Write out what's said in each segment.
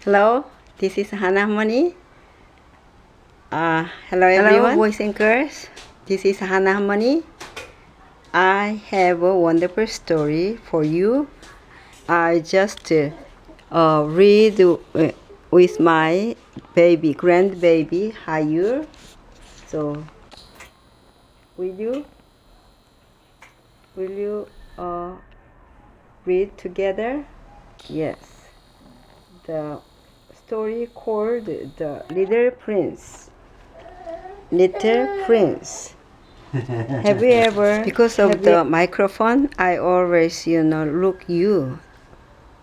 Hello, this is Hana Harmony. Hello everyone, boys and girls. This is Hana Harmony. I have a wonderful story for you. I just read with my grandbaby Hayur. So, will you read together? Yes. The story called The Little Prince. Little Prince. Have you ever, because of the microphone, I always, look you.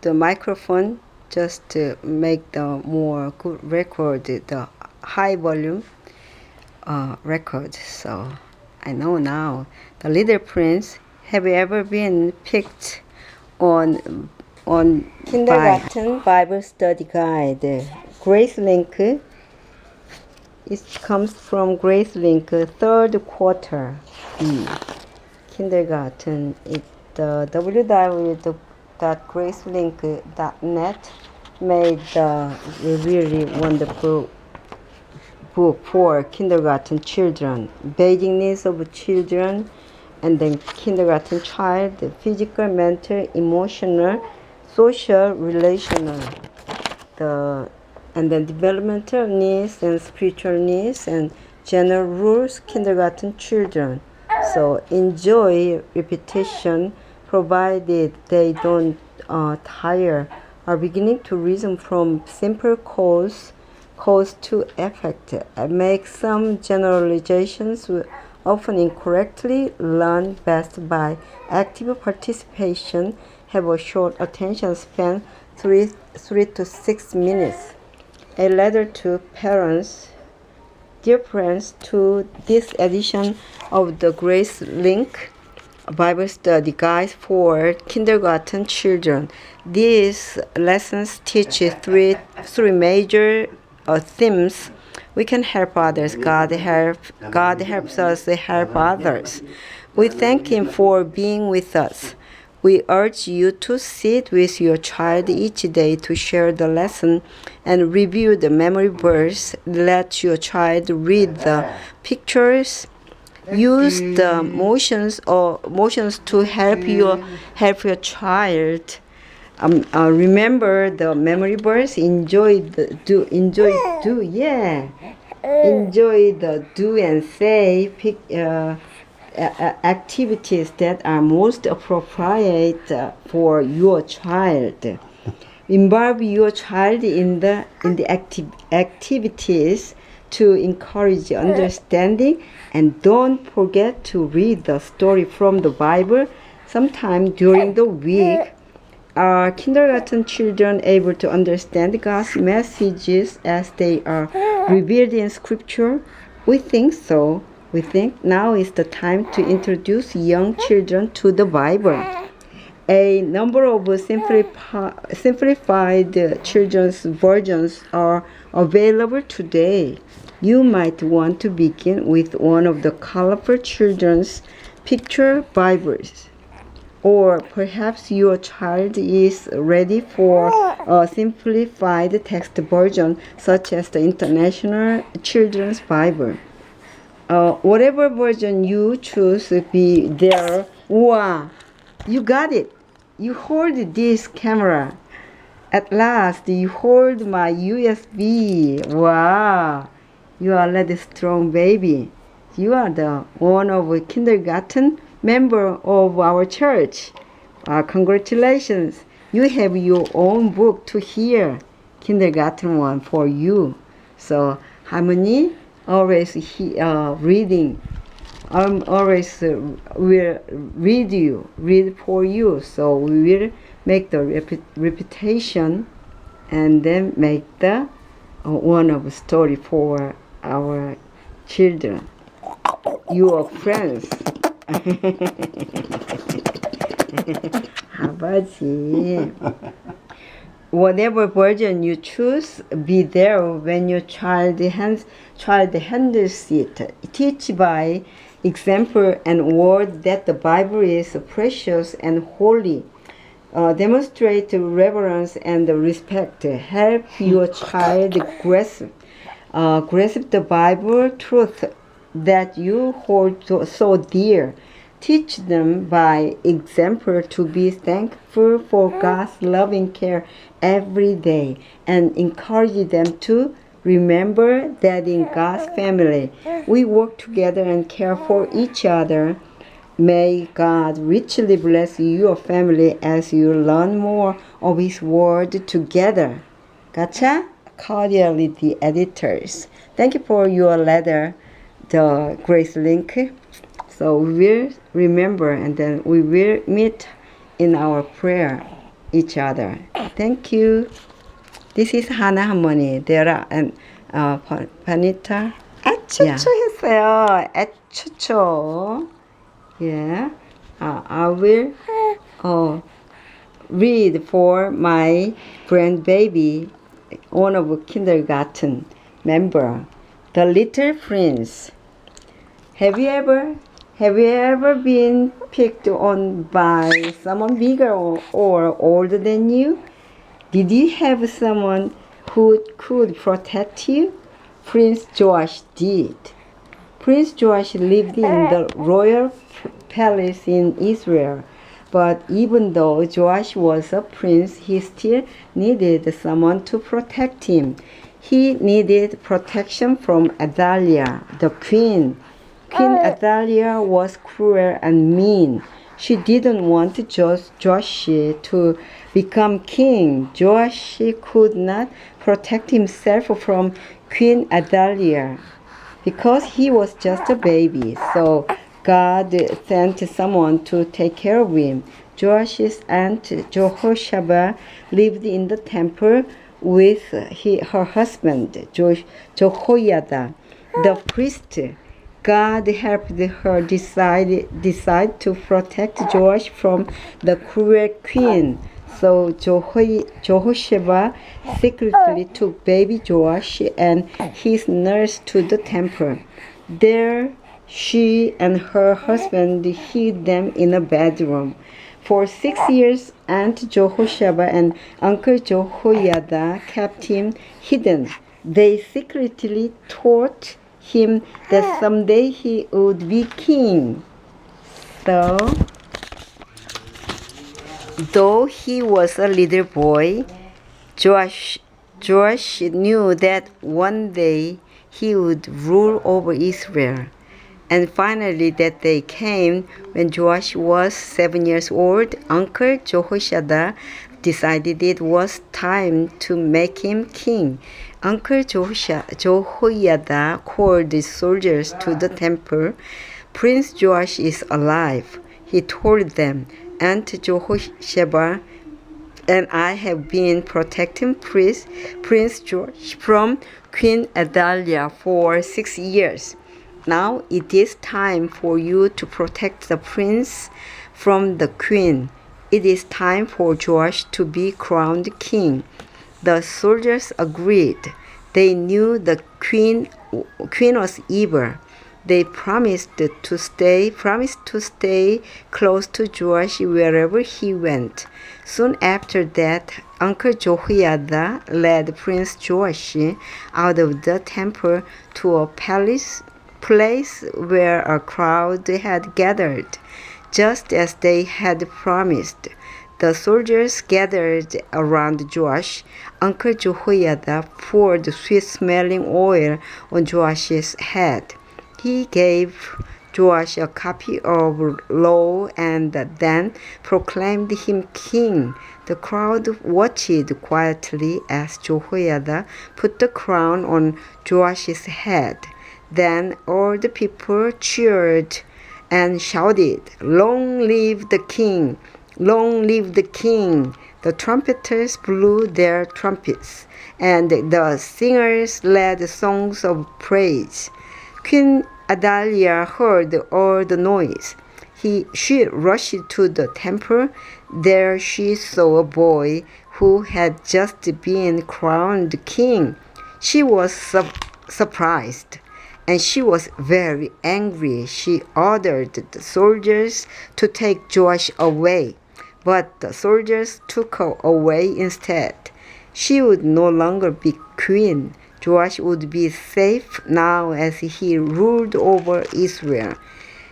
The microphone just to make the more good record, the high volume record. So I know now. The Little Prince. Have you ever been picked on kindergarten Bible study guide? Grace Link. It comes from Grace Link, third quarter B. Kindergarten. It's the www.gracelink.net made the really wonderful book for kindergarten children, basic needs of children, and then kindergarten child, physical, mental, emotional, social, relational, and then developmental needs and spiritual needs and general rules, kindergarten children. So enjoy repetition provided they don't tire, are beginning to reason from simple cause to effect. Make some generalizations often incorrectly, learn best by active participation, have a short attention span, 3 to 6 minutes. A letter to parents. Dear friends, to this edition of the Grace Link Bible Study Guide for Kindergarten Children. These lessons teach three major themes. We can help others. God helps us help others. We thank Him for being with us. We urge you to sit with your child each day to share the lesson and review the memory verse. Let your child read the pictures. Use the motions to help your child. Remember the memory verse. Enjoy the do and say activities that are most appropriate for your child. Involve your child in the activities to encourage understanding, and don't forget to read the story from the Bible sometime during the week. Are kindergarten children able to understand God's messages as they are revealed in Scripture? We think so. We think now is the time to introduce young children to the Bible. A number of simplified children's versions are available today. You might want to begin with one of the colorful children's picture Bibles. Or perhaps your child is ready for a simplified text version, such as the International Children's Bible. Whatever version you choose, be there. Wow, you got it. You hold this camera. At last, you hold my USB. Wow, you are a strong baby. You are the one of a kindergarten member of our church. Congratulations. You have your own book to hear. Kindergarten one for you. So, Harmony, always reading. Always will read for you. So we will make the repetition and then make the one of story for our children, your friends. 아버지. Whatever version you choose, be there when your child handles it. Teach by example and word that the Bible is precious and holy. demonstrate reverence and respect. Help your child grasp the Bible truth that you hold so dear. Teach them by example to be thankful for God's loving care every day and encourage them to remember that in God's family we work together and care for each other. May God richly bless your family as you learn more of His Word together. Gotcha? Cordially, the editors. Thank you for your letter, the Grace link. So we will remember and then we will meet in our prayer each other. Thank you. This is Hana 할머니, Dera and Panita. 애초초 했어요. 애초초. Yeah. I will read for my grandbaby, one of kindergarten member, The Little Prince. Have you ever been picked on by someone bigger or older than you? Did you have someone who could protect you? Prince Joash did. Prince Joash lived in the royal palace in Israel. But even though Joash was a prince, he still needed someone to protect him. He needed protection from Athaliah, the queen. Queen Athaliah was cruel and mean. She didn't want Joash to become king. Joash could not protect himself from Queen Athaliah because he was just a baby. So God sent someone to take care of him. Joash's aunt Jehoshaphat lived in the temple with her husband Jehoiada, the priest. God helped her decide to protect Joash from the cruel queen. So Jehoshaphat secretly took baby Joash and his nurse to the temple. There she and her husband hid them in a bedroom. For 6 years, Aunt Jehoshaphat and Uncle Jehoiada kept him hidden. They secretly taught him that someday he would be king. So, though he was a little boy, Joash knew that one day he would rule over Israel. And finally that day came when Joash was 7 years old. Uncle Jehoshaphat decided it was time to make him king. Uncle Jehoiada called the soldiers to the temple. Prince Joash is alive, he told them. Aunt Jehoshaphat and I have been protecting Prince Joash from Queen Athaliah for 6 years. Now it is time for you to protect the prince from the queen. It is time for Joash to be crowned king. The soldiers agreed. They knew the queen was evil. They promised to stay close to Joash wherever he went. Soon after that, Uncle Jehoiada led Prince Joash out of the temple to a place where a crowd had gathered, just as they had promised. The soldiers gathered around Joash. Uncle Jehoiada poured sweet-smelling oil on Joash's head. He gave Joash a copy of law and then proclaimed him king. The crowd watched quietly as Jehoiada put the crown on Joash's head. Then all the people cheered and shouted, "Long live the king! Long live the king!" The trumpeters blew their trumpets, and the singers led songs of praise. Queen Athaliah heard all the noise. She rushed to the temple. There she saw a boy who had just been crowned king. She was surprised, and she was very angry. She ordered the soldiers to take Joash away. but the soldiers took her away instead. She would no longer be queen. Joash would be safe now as he ruled over Israel.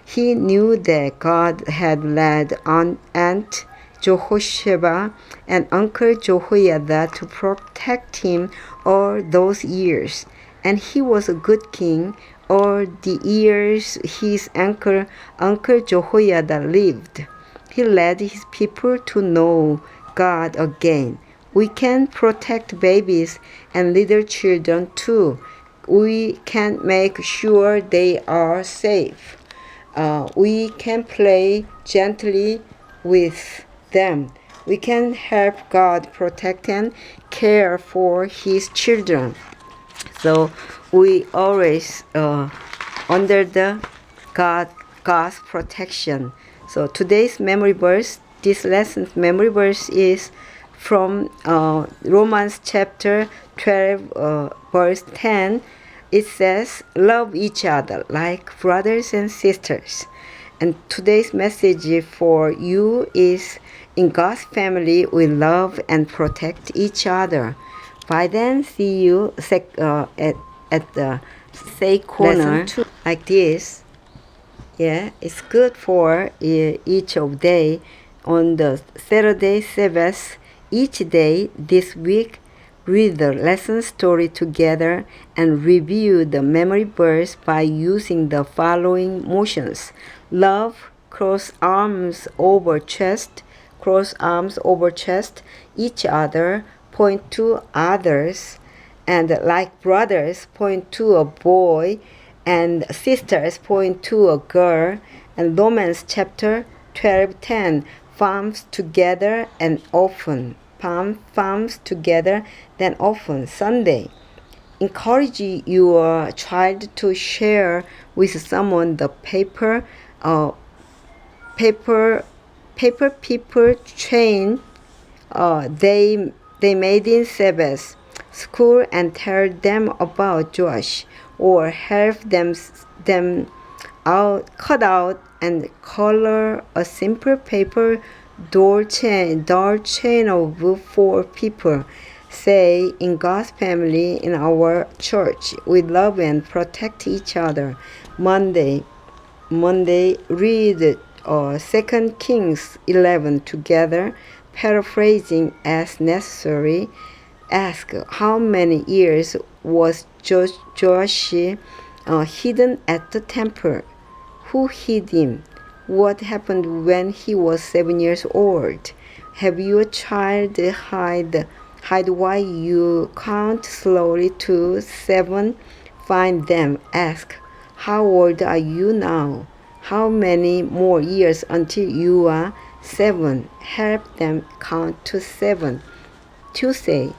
He knew that God had led Aunt Jehosheba and Uncle Jehoiada to protect him all those years, and he was a good king all the years his Uncle Jehoiada lived. He led his people to know God again. We can protect babies and little children too. We can make sure they are safe. We can play gently with them. We can help God protect and care for His children. So we always under the God's protection. So today's memory verse, this lesson's memory verse is from Romans chapter 12, verse 10. It says, love each other like brothers and sisters. And today's message for you is, in God's family, we love and protect each other. By then, see you at the say corner like this. Yeah, it's good for each of day. On the Saturday Sabbath, each day this week, read the lesson story together and review the memory verse by using the following motions. Love, cross arms over chest, each other, point to others, and like brothers, point to a boy, and sisters, point to a girl. And Romans chapter 12:10, palms together and often. Palms together, then often. Sunday, encourage your child to share with someone the paper people train they made in Sabbath school, and tell them about Joash, or help them out, cut out and color a simple paper door chain of 4 people. Say, in God's family, in our church, we love and protect each other. Monday, read 2 Kings 11 together, paraphrasing as necessary. Ask, how many years was Joash hidden at the temple? Who hid him? What happened when he was 7 years old? Have your child hide while you count slowly to 7? Find them. Ask, how old are you now? How many more years until you are 7? Help them count to 7. Tuesday,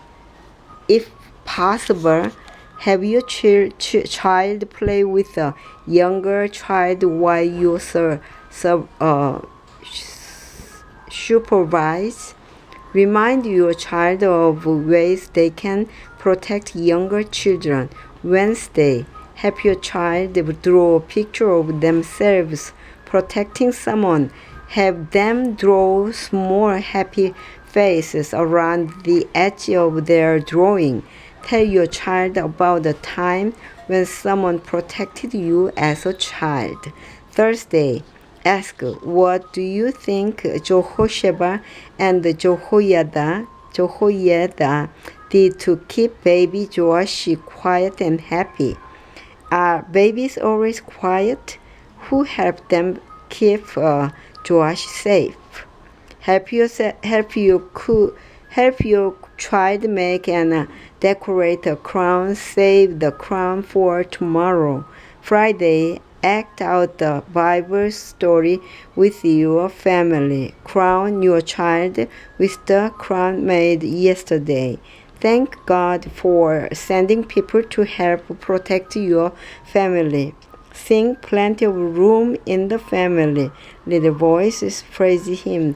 if possible, have your child play with a younger child while you supervise. Remind your child of ways they can protect younger children. Wednesday, help your child draw a picture of themselves protecting someone. Have them draw small happy faces around the edge of their drawing. Tell your child about the time when someone protected you as a child. Thursday, ask, what do you think Jehosheba and Jehoiada did to keep baby Joash quiet and happy? Are babies always quiet? Who helped them keep Joash safe? Help your child make and decorate a crown. Save the crown for tomorrow. Friday, act out the Bible story with your family. Crown your child with the crown made yesterday. Thank God for sending people to help protect your family. Sing plenty of room in the family. Little voices praise Him.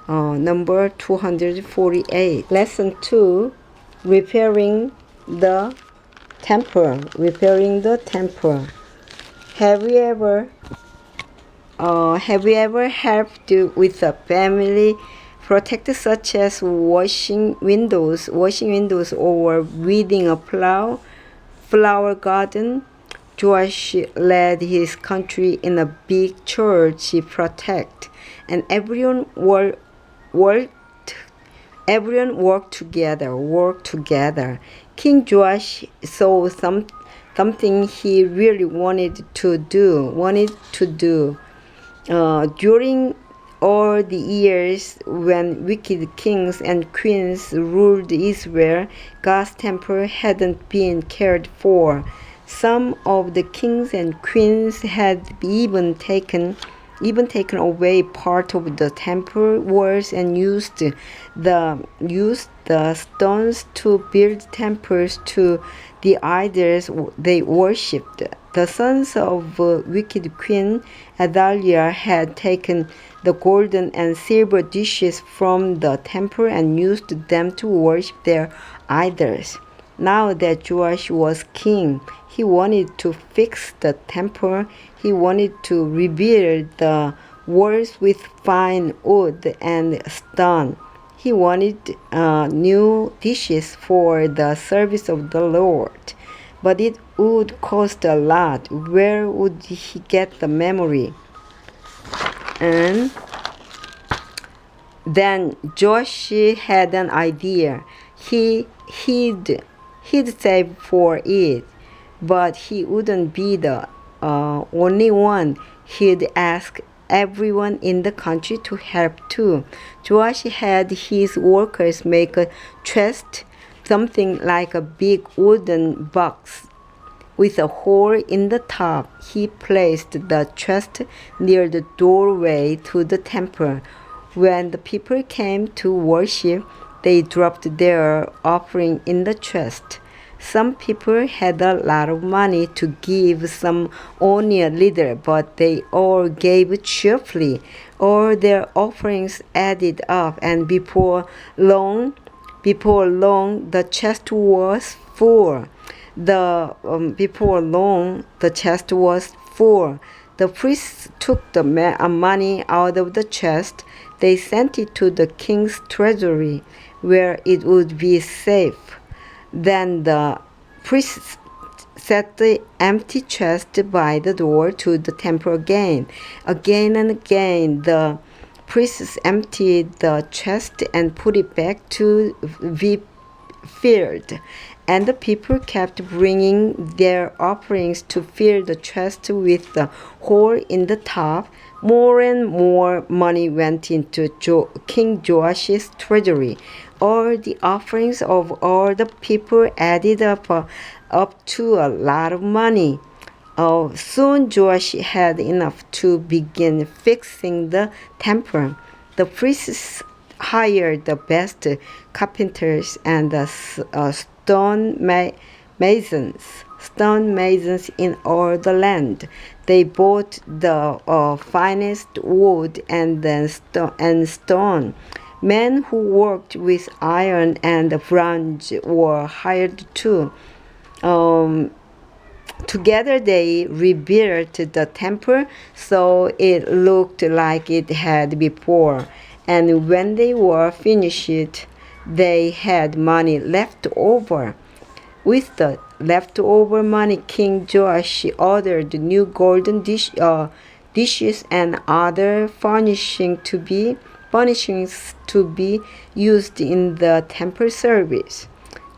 Number 248. Lesson 2, repairing the temple. Have you ever helped with a protect such as washing windows or weeding a flower garden. Joash led his country in a big church protect, and everyone worked together. King Joash saw something he really wanted to do. During all the years when wicked kings and queens ruled Israel, God's temple hadn't been cared for. Some of the kings and queens had even taken away part of the temple walls and used the stones to build temples to the idols they worshipped. The sons of wicked Queen Athaliah had taken the golden and silver dishes from the temple and used them to worship their idols. Now that Joash was king, he wanted to fix the temple. He wanted to rebuild the walls with fine wood and stone. He wanted new dishes for the service of the Lord. But it would cost a lot. Where would he get the memory? And then Joash had an idea. He'd save for it, but he wouldn't be the only one. He'd ask everyone in the country to help too. Joash had his workers make a chest, something like a big wooden box with a hole in the top. He placed the chest near the doorway to the temple. When the people came to worship, they dropped their offering in the chest. Some people had a lot of money to give, some only a little, but they all gave cheerfully. All their offerings added up, and before long, the chest was full. Before long, the chest was full. The priests took the money out of the chest. They sent it to the king's treasury, where it would be safe. Then the priests set the empty chest by the door to the temple again. Again and again, the priests emptied the chest and put it back to be filled. And the people kept bringing their offerings to fill the chest with the hole in the top. More and more money went into King Joash's treasury. All the offerings of all the people added up to a lot of money. Soon Joash had enough to begin fixing the temple. The priests hired the best carpenters and the stone masons in all the land. They bought the finest wood and stone. Men who worked with iron and bronze were hired too. Together they rebuilt the temple so it looked like it had before. And when they were finished, they had money left over. With the leftover money, King Joash ordered new golden dishes and other furnishings to be used in the temple service.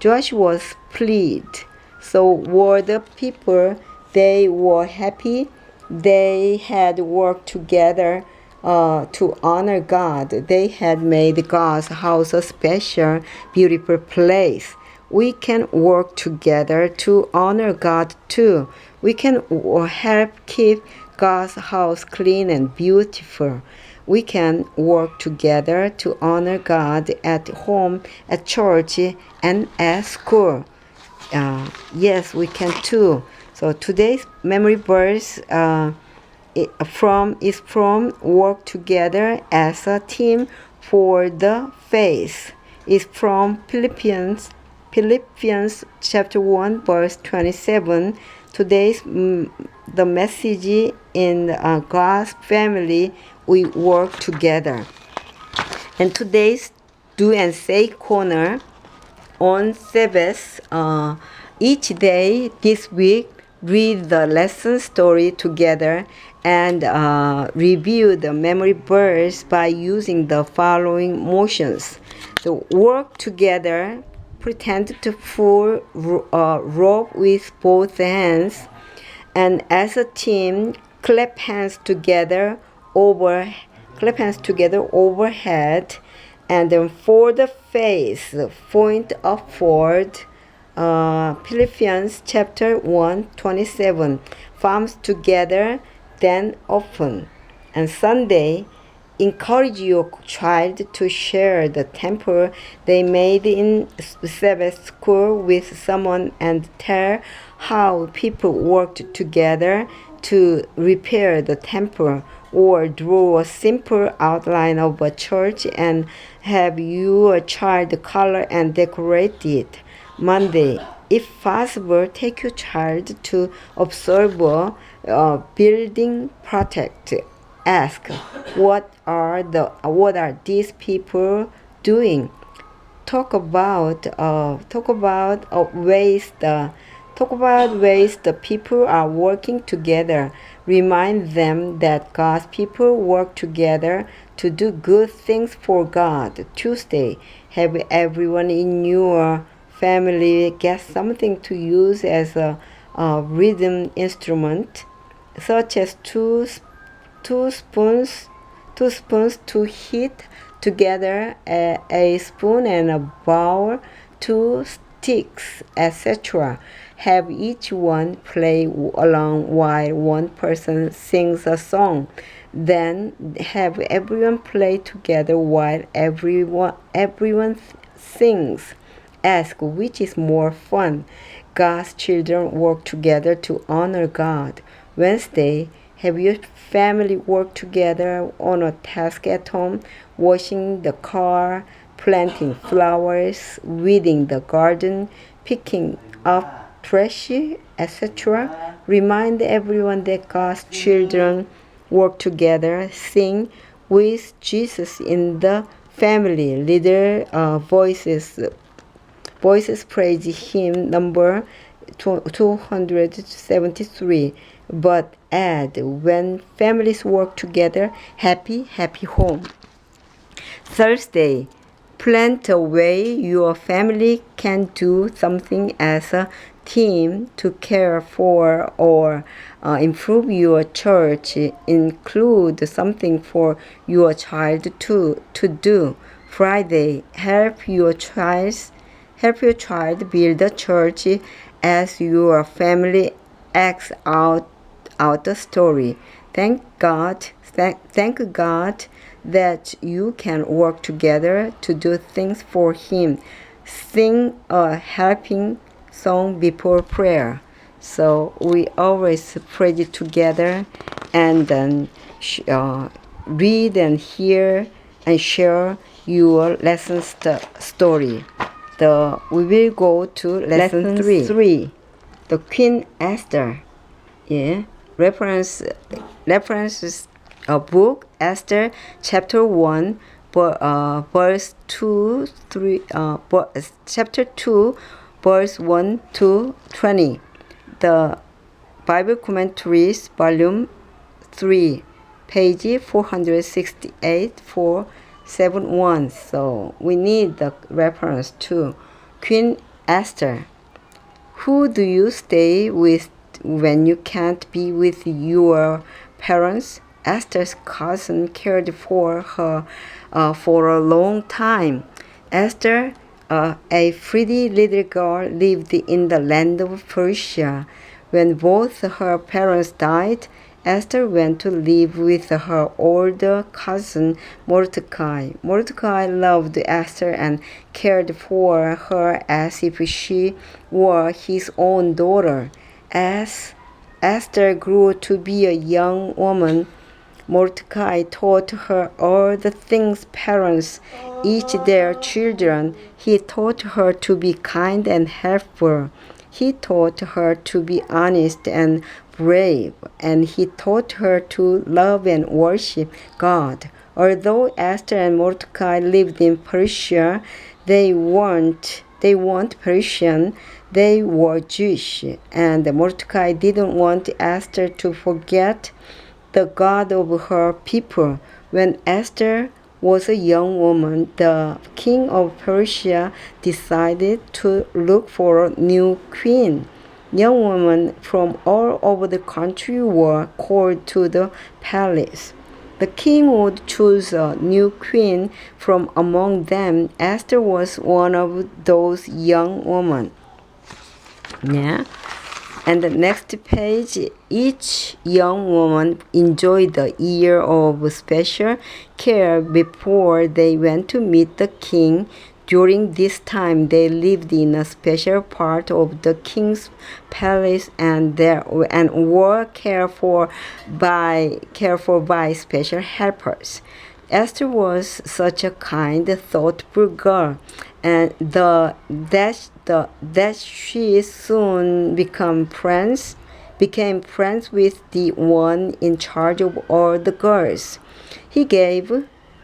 Joash was pleased. So were the people. They were happy. They had worked together to honor God. They had made God's house a special, beautiful place. We can work together to honor God too. We can help keep God's house clean and beautiful. We can work together to honor God at home, at church, and at school. Yes, we can too. So today's memory verse is from work together as a team for the faith. It's from Philippians chapter 1 verse 27. Today's the message in God's family, we work together. And today's do and say corner on Sabbath, each day this week, read the lesson story together and review the memory verse by using the following motions. So work together, pretend to pull rope with both hands, and as a team, clap hands together overhead, and then for the face, point upward. Philippians chapter 1:27. Palms together, then open. And Sunday, encourage your child to share the temple they made in Sabbath school with someone and tell how people worked together to repair the temple, or draw a simple outline of a church and have your child color and decorate it. Monday, if possible, take your child to observe a building project. Ask, what are these people doing? Talk about ways the people are working together. Remind them that God's people work together to do good things for God. Tuesday, have everyone in your family get something to use as a rhythm instrument, such as two spoons to hit together, a spoon and a bowl, two sticks, etc. Have each one play along while one person sings a song. Then have everyone play together while everyone sings. Ask which is more fun. God's children work together to honor God. Wednesday, have your family work together on a task at home, washing the car, planting flowers, weeding the garden, picking up trash, etc. Remind everyone that God's children work together. Sing with Jesus in the family. Leader voices praise hymn number 273. But add, when families work together, happy home. Thursday, plan a way your family can do something as a team to care for or improve your church. Include something for your child to do. Friday, help your child build a church as your family acts out the story. Thank God that you can work together to do things for Him. Sing a helping song before prayer. So we always pray together, and then read and hear and share your lesson story. We will go to lesson 3. The Queen Esther. Yeah. References a book, Esther chapter 1, verse 2, 3, chapter 2, verse 1 to 20. The Bible Commentaries, volume 3, page 468, 471. So we need the reference to Queen Esther. Who do you stay with when you can't be with your parents? Esther's cousin cared for her for a long time. Esther, a pretty little girl, lived in the land of Persia. When both her parents died, Esther went to live with her older cousin Mordecai. Mordecai loved Esther and cared for her as if she were his own daughter. As Esther grew to be a young woman, Mordecai taught her all the things parents teach their children. He taught her to be kind and helpful. He taught her to be honest and brave, and he taught her to love and worship God. Although Esther and Mordecai lived in Persia, they weren't Persian, they were Jewish, and Mordecai didn't want Esther to forget the God of her people. When Esther was a young woman, the king of Persia decided to look for a new queen. Young women from all over the country were called to the palace. The king would choose a new queen from among them. Esther was one of those young women. Yeah. And the next page, each young woman enjoyed a year of special care before they went to meet the king. During this time, they lived in a special part of the king's palace and were cared for by special helpers. Esther was such a kind, thoughtful girl, and that she soon became friends with the one in charge of all the girls. He gave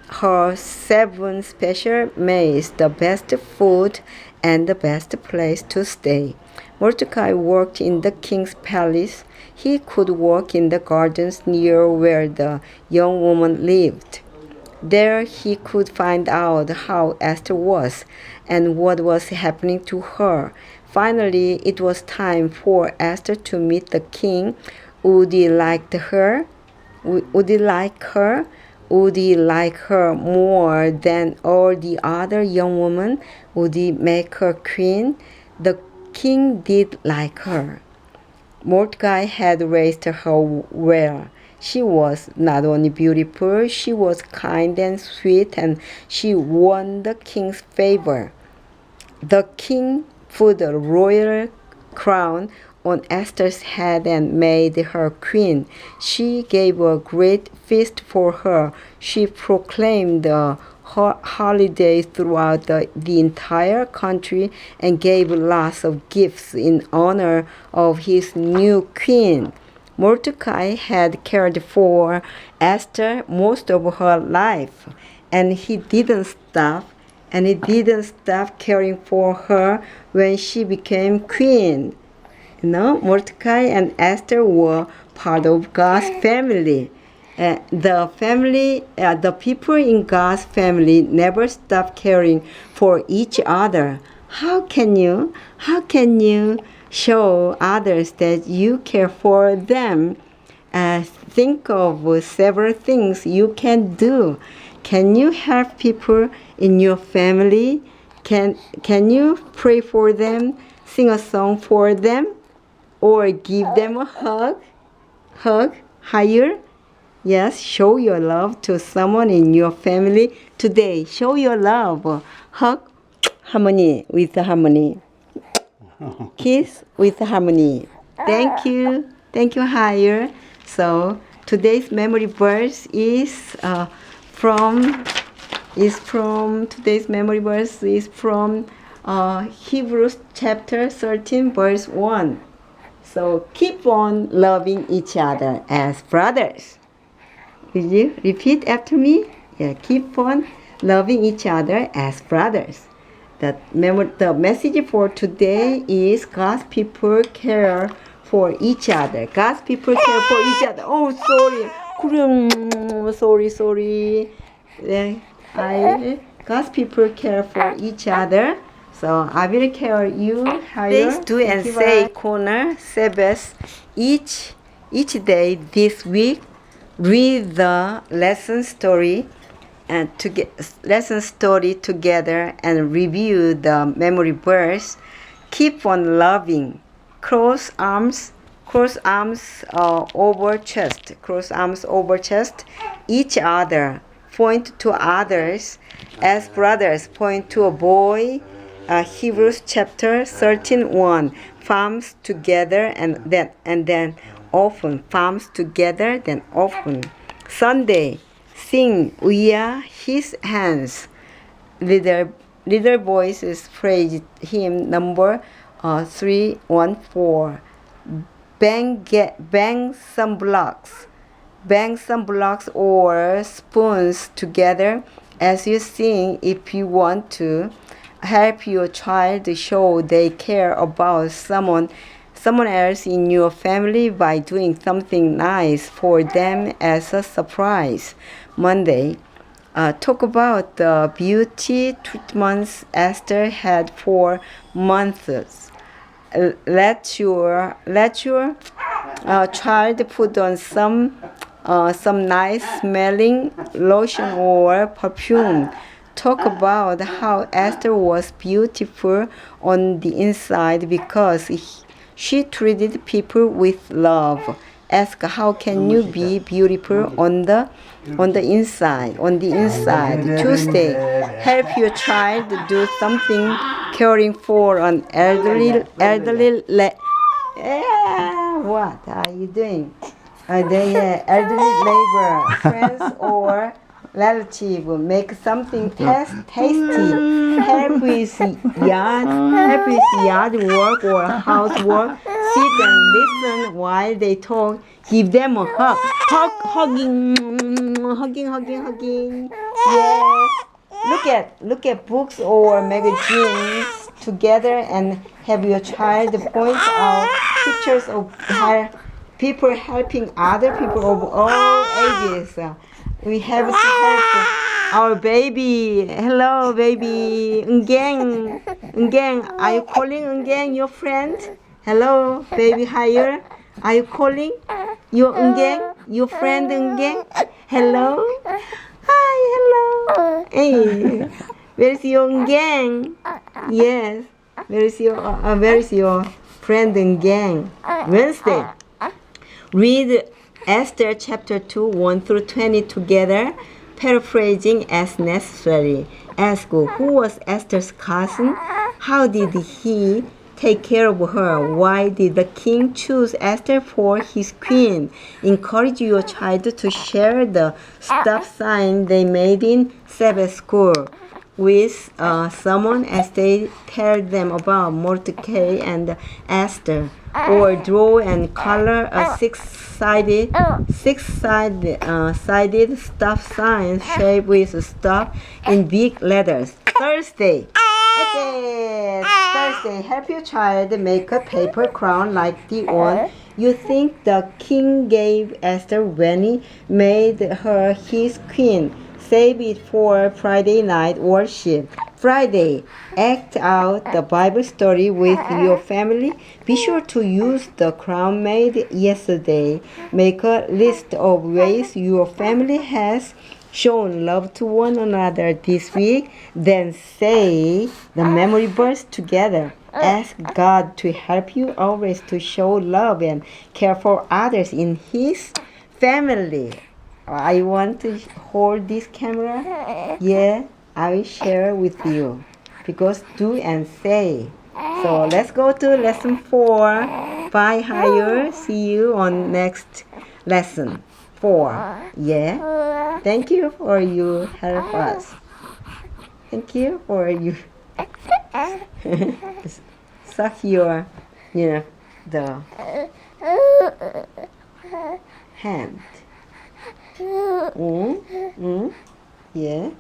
her 7 special maids, the best food and the best place to stay. Mordecai worked in the king's palace. He could work in the gardens near where the young woman lived. There he could find out how Esther was and what was happening to her. Finally, it was time for Esther to meet the king. Would he like her? Would he like her? Would he like her more than all the other young women? Would he make her queen? The king did like her. Mordecai had raised her well. She was not only beautiful, she was kind and sweet, and she won the king's favor. The king put a royal crown on Esther's head and made her queen. She gave a great feast for her. She proclaimed a holiday throughout the entire country and gave lots of gifts in honor of his new queen. Mordecai had cared for Esther most of her life, and he didn't stop caring for her when she became queen. Mordecai and Esther were part of God's family. The people in God's family never stop caring for each other. How can you show others that you care for them? Think of several things you can do. Can you help people in your family? Can you pray for them, sing a song for them, or give them a hug higher? Yes, show your love to someone in your family today. Show your love. Hug, harmony with harmony. Kiss with harmony. Thank you. Thank you, higher. So today's memory verse is from Hebrews chapter 13 verse 1. So keep on loving each other as brothers. Will you repeat after me? Yeah, keep on loving each other as brothers. The message for today is God's people care for each other. God's people care for each other. Oh, sorry. God's people care for each other. So I will care you higher. Please do and say corner Sabbath each day this week. Read the lesson story together and review the memory verse. Keep on loving. Cross arms over chest. Each other. Point to others as brothers. Point to a boy. Hebrews chapter 13:1. Palms together and then often. Palms together then often. Sunday. Sing, we are his hands. Little voices praise hymn number 314. Bang some blocks. Bang some blocks or spoons together as you sing if you want to. Help your child show they care about someone else in your family by doing something nice for them as a surprise. Monday, talk about the beauty treatments Esther had for months. Let your child put on some nice smelling lotion or perfume. Talk about how Esther was beautiful on the inside because she treated people with love. Ask how can you be beautiful on the inside. Tuesday, help your child do something caring for an what are you doing? Elderly neighbor, friends, or relative. Make something tasty. Help with yard work or housework. Sit and listen while they talk. Give them a hug. Hugging. Yes. Look at books or magazines together and have your child point out pictures of people helping other people of all ages. We have to help our baby. Hello, baby. Ngeng. Are you calling Ngeng your friend? Hello, baby higher. Are you calling your Ngeng, your friend Ngeng? Hello. Hi, hello. Hey, where's your Ngeng? Yes. Where's your friend Ngeng? Wednesday. Read Esther chapter 2, 1 through 20 together, paraphrasing as necessary. Ask who was Esther's cousin? How did he take care of her? Why did the king choose Esther for his queen? Encourage your child to share the stop sign they made in Sabbath school with someone as they tell them about Mordecai and Esther, or draw and color a six-sided stop sign shaped with stop in big letters. Thursday. Okay. Thursday, help your child make a paper crown like the one you think the king gave Esther when he made her his queen. Save it for Friday night worship. Friday, act out the Bible story with your family. Be sure to use the crown made yesterday. Make a list of ways your family has shown love to one another this week. Then say the memory verse together. Ask God to help you always to show love and care for others in His family. I want to hold this camera. Yeah, I will share with you because do and say. So let's go to lesson 4. Bye higher. See you on next lesson 4. Yeah. Thank you for you help us. Thank you for you suck your the hand. Yeah.